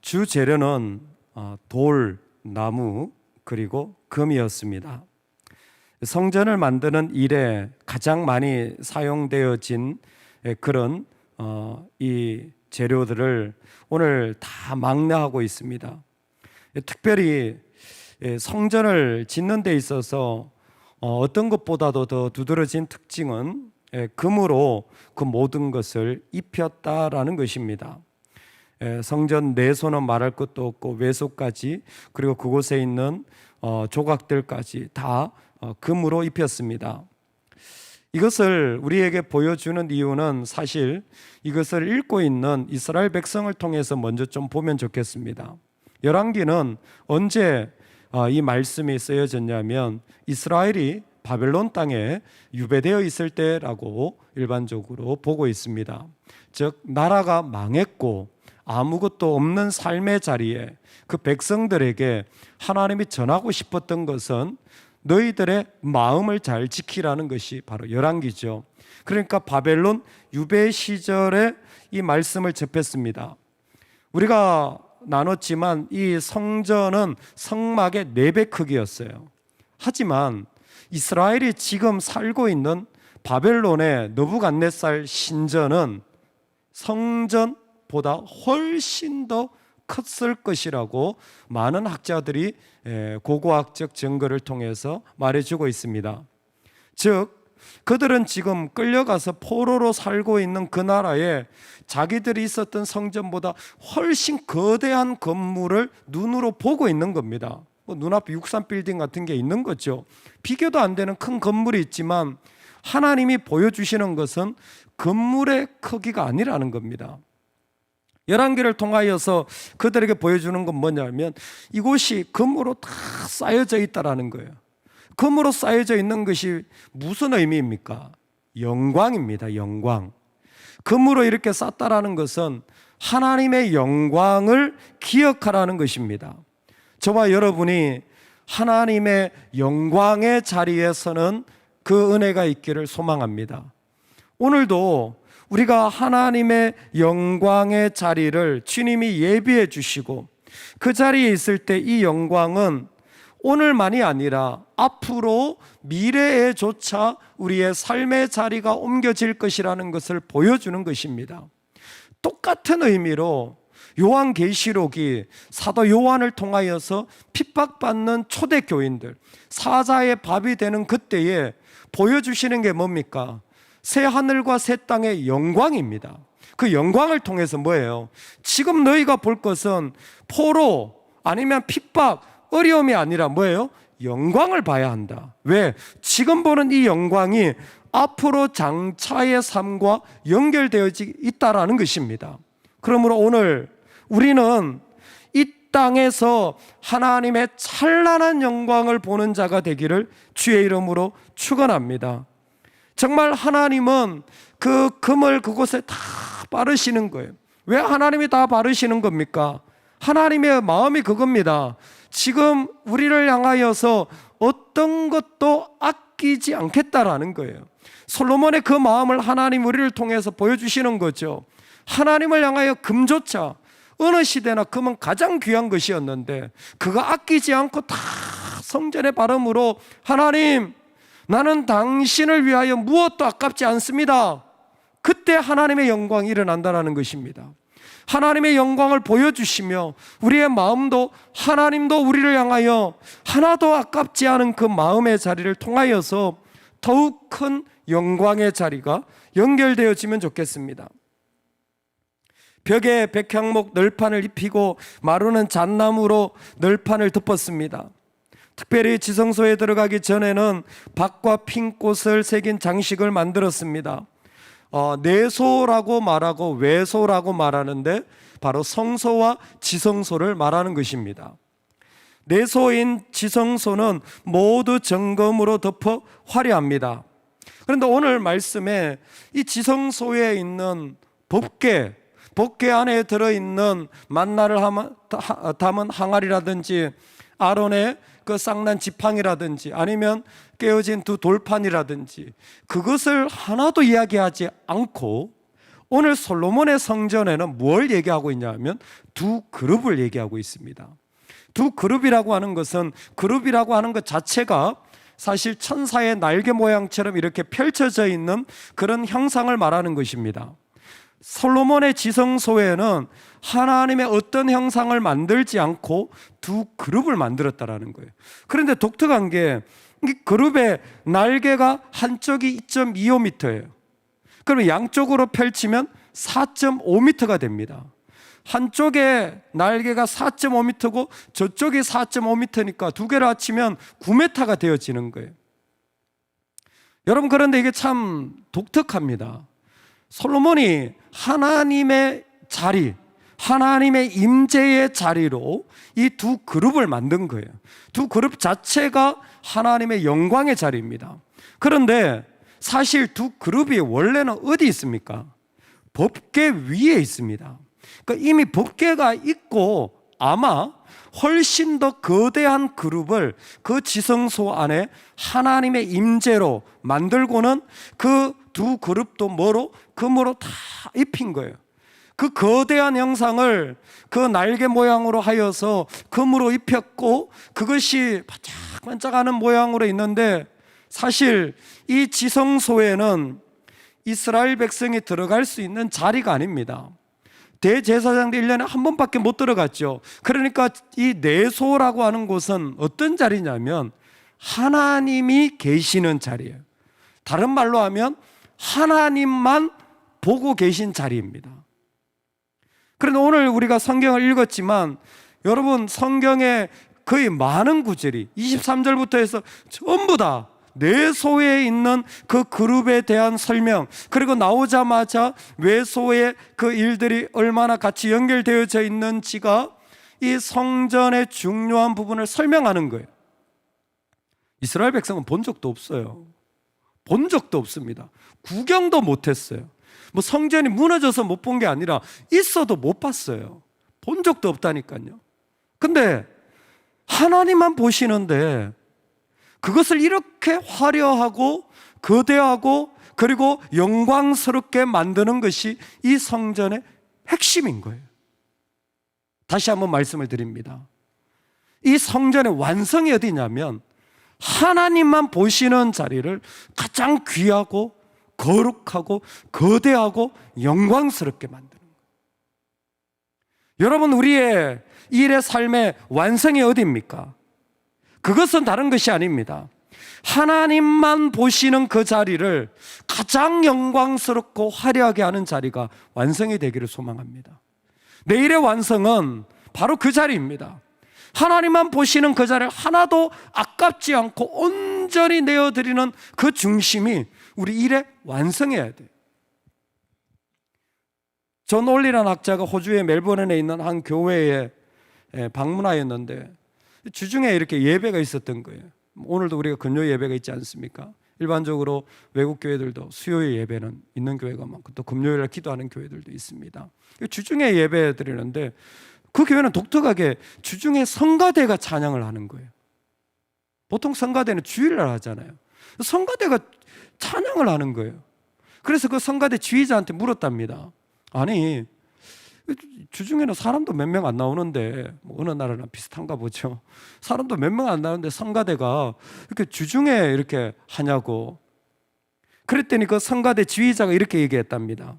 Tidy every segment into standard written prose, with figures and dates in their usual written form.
주 재료는 돌, 나무, 그리고 금이었습니다. 성전을 만드는 일에 가장 많이 사용되어진 그런 이 재료들을 오늘 다 망라하고 있습니다. 특별히 성전을 짓는 데 있어서 어떤 것보다도 더 두드러진 특징은 금으로 그 모든 것을 입혔다라는 것입니다. 성전 내소는 말할 것도 없고 외소까지, 그리고 그곳에 있는 조각들까지 다 금으로 입혔습니다. 이것을 우리에게 보여주는 이유는 사실 이것을 읽고 있는 이스라엘 백성을 통해서 먼저 좀 보면 좋겠습니다. 열왕기는 언제 이 말씀이 쓰여졌냐면 이스라엘이 바벨론 땅에 유배되어 있을 때라고 일반적으로 보고 있습니다. 즉 나라가 망했고 아무것도 없는 삶의 자리에 그 백성들에게 하나님이 전하고 싶었던 것은 너희들의 마음을 잘 지키라는 것이 바로 열왕기죠. 그러니까 바벨론 유배 시절에 이 말씀을 접했습니다. 우리가 나눴지만 이 성전은 성막의 4배 크기였어요. 하지만 이스라엘이 지금 살고 있는 바벨론의 느부갓네살 신전은 성전보다 훨씬 더 컸을 것이라고 많은 학자들이 고고학적 증거를 통해서 말해주고 있습니다. 즉 그들은 지금 끌려가서 포로로 살고 있는 그 나라에 자기들이 있었던 성전보다 훨씬 거대한 건물을 눈으로 보고 있는 겁니다. 눈앞에 63빌딩 같은 게 있는 거죠. 비교도 안 되는 큰 건물이 있지만 하나님이 보여주시는 것은 건물의 크기가 아니라는 겁니다. 열왕기를 통하여서 그들에게 보여주는 건 뭐냐면 이곳이 금으로 다 쌓여져 있다라는 거예요. 금으로 쌓여져 있는 것이 무슨 의미입니까? 영광입니다. 영광. 금으로 이렇게 쌓다라는 것은 하나님의 영광을 기억하라는 것입니다. 저와 여러분이 하나님의 영광의 자리에 서는 그 은혜가 있기를 소망합니다. 오늘도 우리가 하나님의 영광의 자리를 주님이 예비해 주시고 그 자리에 있을 때 이 영광은 오늘만이 아니라 앞으로 미래에조차 우리의 삶의 자리가 옮겨질 것이라는 것을 보여주는 것입니다. 똑같은 의미로 요한계시록이 사도 요한을 통하여서 핍박받는 초대교인들, 사자의 밥이 되는 그때에 보여주시는 게 뭡니까? 새 하늘과 새 땅의 영광입니다. 그 영광을 통해서 뭐예요? 지금 너희가 볼 것은 포로 아니면 핍박, 어려움이 아니라 뭐예요? 영광을 봐야 한다. 왜? 지금 보는 이 영광이 앞으로 장차의 삶과 연결되어 있다라는 것입니다. 그러므로 오늘 우리는 이 땅에서 하나님의 찬란한 영광을 보는 자가 되기를 주의 이름으로 축원합니다. 정말 하나님은 그 금을 그곳에 다 바르시는 거예요. 왜 하나님이 다 바르시는 겁니까? 하나님의 마음이 그겁니다. 지금 우리를 향하여서 어떤 것도 아끼지 않겠다라는 거예요. 솔로몬의 그 마음을 하나님 우리를 통해서 보여주시는 거죠. 하나님을 향하여 금조차 어느 시대나 금은 가장 귀한 것이었는데 그거 아끼지 않고 다 성전에 바름으로 하나님 나는 당신을 위하여 무엇도 아깝지 않습니다. 그때 하나님의 영광이 일어난다는 것입니다. 하나님의 영광을 보여주시며 우리의 마음도 하나님도 우리를 향하여 하나도 아깝지 않은 그 마음의 자리를 통하여서 더욱 큰 영광의 자리가 연결되어지면 좋겠습니다. 벽에 백향목 널판을 입히고 마루는 잣나무로 널판을 덮었습니다. 특별히 지성소에 들어가기 전에는 박과 핀 꽃을 새긴 장식을 만들었습니다. 내소라고 말하고 외소라고 말하는데 바로 성소와 지성소를 말하는 것입니다. 내소인 지성소는 모두 정금으로 덮어 화려합니다. 그런데 오늘 말씀에 이 지성소에 있는 법궤 안에 들어있는 만나를 담은 항아리라든지 아론의 그 쌍난 지팡이라든지 아니면 깨어진 두 돌판이라든지 그것을 하나도 이야기하지 않고 오늘 솔로몬의 성전에는 뭘 얘기하고 있냐면 두 그룹을 얘기하고 있습니다. 두 그룹이라고 하는 것은, 그룹이라고 하는 것 자체가 사실 천사의 날개 모양처럼 이렇게 펼쳐져 있는 그런 형상을 말하는 것입니다. 솔로몬의 지성소에는 하나님의 어떤 형상을 만들지 않고 두 그룹을 만들었다라는 거예요. 그런데 독특한 게 이 그룹의 날개가 한쪽이 2.25m예요. 그러면 양쪽으로 펼치면 4.5m가 됩니다. 한쪽에 날개가 4.5m고 저쪽이 4.5m니까 두 개를 합치면 9m가 되어지는 거예요. 여러분, 그런데 이게 참 독특합니다. 솔로몬이 하나님의 자리, 하나님의 임재의 자리로 이 두 그룹을 만든 거예요. 두 그룹 자체가 하나님의 영광의 자리입니다. 그런데 사실 두 그룹이 원래는 어디 있습니까? 법궤 위에 있습니다. 그러니까 이미 법궤가 있고 아마 훨씬 더 거대한 그룹을 그 지성소 안에 하나님의 임재로 만들고는 그 두 그룹도 뭐로? 금으로 다 입힌 거예요. 그 거대한 형상을 그 날개 모양으로 하여서 금으로 입혔고 그것이 반짝반짝하는 모양으로 있는데, 사실 이 지성소에는 이스라엘 백성이 들어갈 수 있는 자리가 아닙니다. 대제사장도 1년에 한 번밖에 못 들어갔죠. 그러니까 이 내소라고 하는 곳은 어떤 자리냐면 하나님이 계시는 자리예요. 다른 말로 하면 하나님만 보고 계신 자리입니다. 그런데 오늘 우리가 성경을 읽었지만 여러분, 성경의 거의 많은 구절이 23절부터 해서 전부 다 내소에 있는 그 그룹에 대한 설명, 그리고 나오자마자 외소의 그 일들이 얼마나 같이 연결되어져 있는지가 이 성전의 중요한 부분을 설명하는 거예요. 이스라엘 백성은 본 적도 없어요. 본 적도 없습니다. 구경도 못했어요. 뭐 성전이 무너져서 못 본 게 아니라 있어도 못 봤어요. 본 적도 없다니까요. 근데 하나님만 보시는데 그것을 이렇게 화려하고 거대하고 그리고 영광스럽게 만드는 것이 이 성전의 핵심인 거예요. 다시 한번 말씀을 드립니다. 이 성전의 완성이 어디냐면 하나님만 보시는 자리를 가장 귀하고 거룩하고 거대하고 영광스럽게 만드는 거예요. 여러분, 우리의 일의 삶의 완성이 어디입니까? 그것은 다른 것이 아닙니다. 하나님만 보시는 그 자리를 가장 영광스럽고 화려하게 하는 자리가 완성이 되기를 소망합니다. 내일의 완성은 바로 그 자리입니다. 하나님만 보시는 그 자리를 하나도 아깝지 않고 온전히 내어드리는 그 중심이 우리 일의 완성해야 돼요. 존 올리라는 학자가 호주의 멜버른에 있는 한 교회에 방문하였는데 주중에 이렇게 예배가 있었던 거예요. 오늘도 우리가 금요 예배가 있지 않습니까? 일반적으로 외국 교회들도 수요일 예배는 있는 교회가 많고 또 금요일에 기도하는 교회들도 있습니다. 주중에 예배 드리는데 그 교회는 독특하게 주중에 성가대가 찬양을 하는 거예요. 보통 성가대는 주일날 하잖아요. 성가대가 찬양을 하는 거예요. 그래서 그 성가대 지휘자한테 물었답니다. 아니, 주중에는 사람도 몇 명 안 나오는데, 뭐 어느 나라랑 비슷한가 보죠. 사람도 몇 명 안 나오는데 성가대가 이렇게 주중에 이렇게 하냐고. 그랬더니 그 성가대 지휘자가 이렇게 얘기했답니다.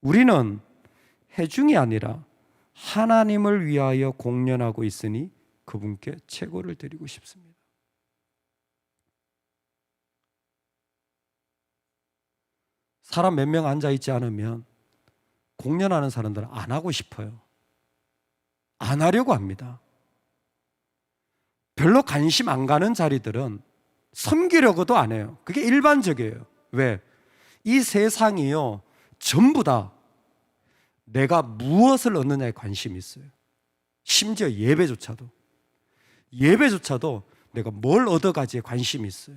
우리는 해중이 아니라 하나님을 위하여 공연하고 있으니 그분께 최고를 드리고 싶습니다. 사람 몇 명 앉아있지 않으면 공연하는 사람들은 안 하고 싶어요. 안 하려고 합니다. 별로 관심 안 가는 자리들은 섬기려고도 안 해요. 그게 일반적이에요. 왜? 이 세상이요, 전부 다 내가 무엇을 얻느냐에 관심이 있어요. 심지어 예배조차도 내가 뭘 얻어가지에 관심이 있어요.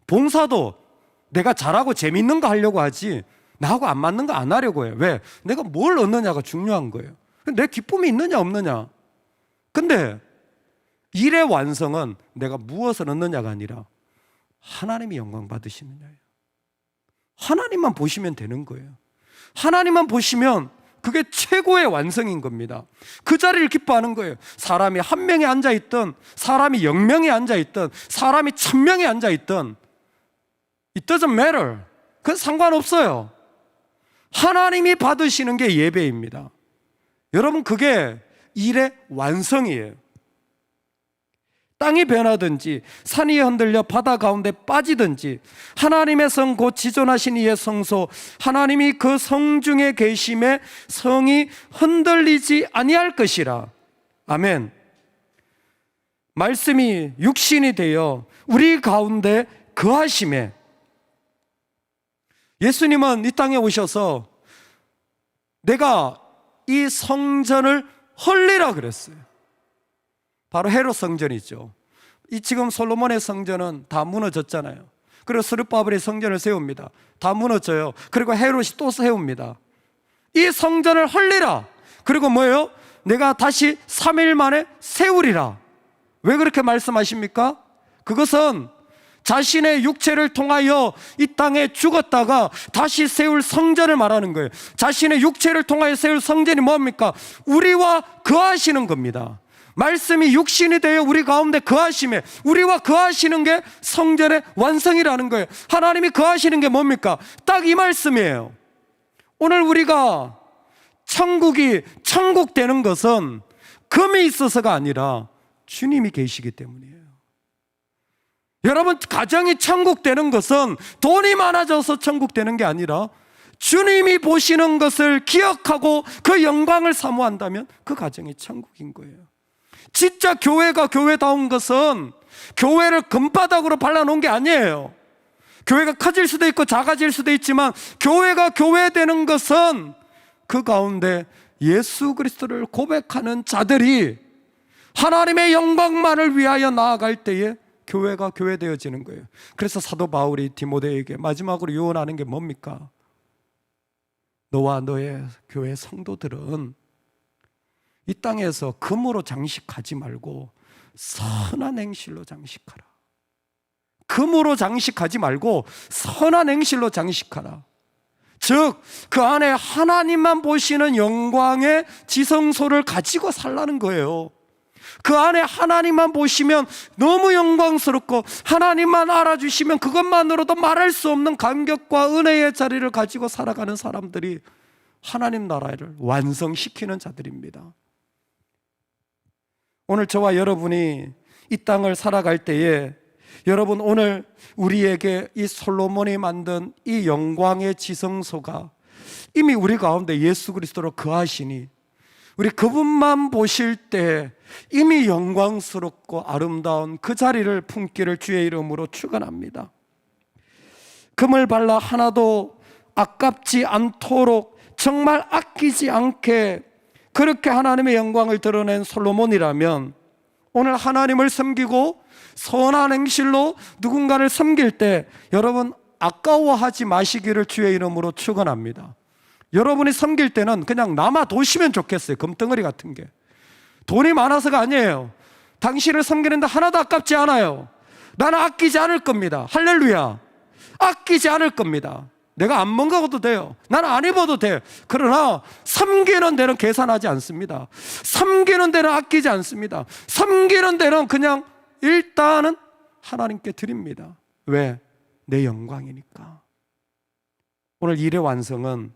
봉사도 내가 잘하고 재밌는 거 하려고 하지 나하고 안 맞는 거 안 하려고 해요. 왜? 내가 뭘 얻느냐가 중요한 거예요. 내 기쁨이 있느냐 없느냐. 근데 일의 완성은 내가 무엇을 얻느냐가 아니라 하나님이 영광 받으시느냐예요. 하나님만 보시면 되는 거예요. 하나님만 보시면 그게 최고의 완성인 겁니다. 그 자리를 기뻐하는 거예요. 사람이 1명이 앉아있든, 사람이 0명이 앉아있든, 사람이 1000명이 앉아있든, it doesn't matter. 그건 상관없어요. 하나님이 받으시는 게 예배입니다. 여러분, 그게 일의 완성이에요. 땅이 변하든지 산이 흔들려 바다 가운데 빠지든지 하나님의 성 곧 지존하신 이의 성소, 하나님이 그 성중에 계심에 성이 흔들리지 아니할 것이라. 아멘. 말씀이 육신이 되어 우리 가운데 거하심에, 예수님은 이 땅에 오셔서 내가 이 성전을 헐리라 그랬어요. 바로 헤롯 성전이죠. 이 지금 솔로몬의 성전은 다 무너졌잖아요. 그리고 스룹바벨이 성전을 세웁니다. 다 무너져요. 그리고 헤롯이 또 세웁니다. 이 성전을 헐리라. 그리고 뭐예요? 내가 다시 3일 만에 세우리라. 왜 그렇게 말씀하십니까? 그것은 자신의 육체를 통하여 이 땅에 죽었다가 다시 세울 성전을 말하는 거예요. 자신의 육체를 통하여 세울 성전이 뭡니까? 우리와 거하시는 겁니다. 말씀이 육신이 되어 우리 가운데 거하심에, 우리와 거하시는 게 성전의 완성이라는 거예요. 하나님이 거하시는 게 뭡니까? 딱 이 말씀이에요. 오늘 우리가 천국이 천국 되는 것은 금이 있어서가 아니라 주님이 계시기 때문이에요. 여러분, 가정이 천국 되는 것은 돈이 많아져서 천국 되는 게 아니라 주님이 보시는 것을 기억하고 그 영광을 사모한다면 그 가정이 천국인 거예요. 진짜 교회가 교회다운 것은 교회를 금바닥으로 발라놓은 게 아니에요. 교회가 커질 수도 있고 작아질 수도 있지만 교회가 교회되는 것은 그 가운데 예수 그리스도를 고백하는 자들이 하나님의 영광만을 위하여 나아갈 때에 교회가 교회되어지는 거예요. 그래서 사도 바울이 디모데에게 마지막으로 유언하는 게 뭡니까? 너와 너의 교회 성도들은 이 땅에서 금으로 장식하지 말고 선한 행실로 장식하라. 금으로 장식하지 말고 선한 행실로 장식하라. 즉, 그 안에 하나님만 보시는 영광의 지성소를 가지고 살라는 거예요. 그 안에 하나님만 보시면 너무 영광스럽고 하나님만 알아주시면 그것만으로도 말할 수 없는 감격과 은혜의 자리를 가지고 살아가는 사람들이 하나님 나라를 완성시키는 자들입니다. 오늘 저와 여러분이 이 땅을 살아갈 때에 여러분, 오늘 우리에게 이 솔로몬이 만든 이 영광의 지성소가 이미 우리 가운데 예수 그리스도로 거하시니 우리 그분만 보실 때 이미 영광스럽고 아름다운 그 자리를 품기를 주의 이름으로 축원합니다. 금을 발라 하나도 아깝지 않도록 정말 아끼지 않게 그렇게 하나님의 영광을 드러낸 솔로몬이라면 오늘 하나님을 섬기고 선한 행실로 누군가를 섬길 때 여러분 아까워하지 마시기를 주의 이름으로 축원합니다. 여러분이 섬길 때는 그냥 남아도시면 좋겠어요. 금덩어리 같은 게 돈이 많아서가 아니에요. 당신을 섬기는데 하나도 아깝지 않아요. 나는 아끼지 않을 겁니다. 할렐루야. 아끼지 않을 겁니다. 내가 안 먹어도 돼요. 나는 안 입어도 돼요. 그러나 섬기는 데는 계산하지 않습니다. 섬기는 데는 아끼지 않습니다. 섬기는 데는 그냥 일단은 하나님께 드립니다. 왜? 내 영광이니까. 오늘 일의 완성은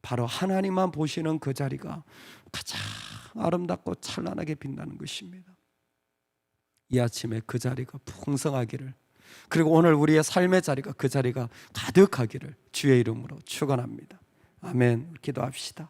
바로 하나님만 보시는 그 자리가 가장 아름답고 찬란하게 빛나는 것입니다. 이 아침에 그 자리가 풍성하기를, 그리고 오늘 우리의 삶의 자리가 그 자리가 가득하기를 주의 이름으로 축원합니다. 아멘. 기도합시다.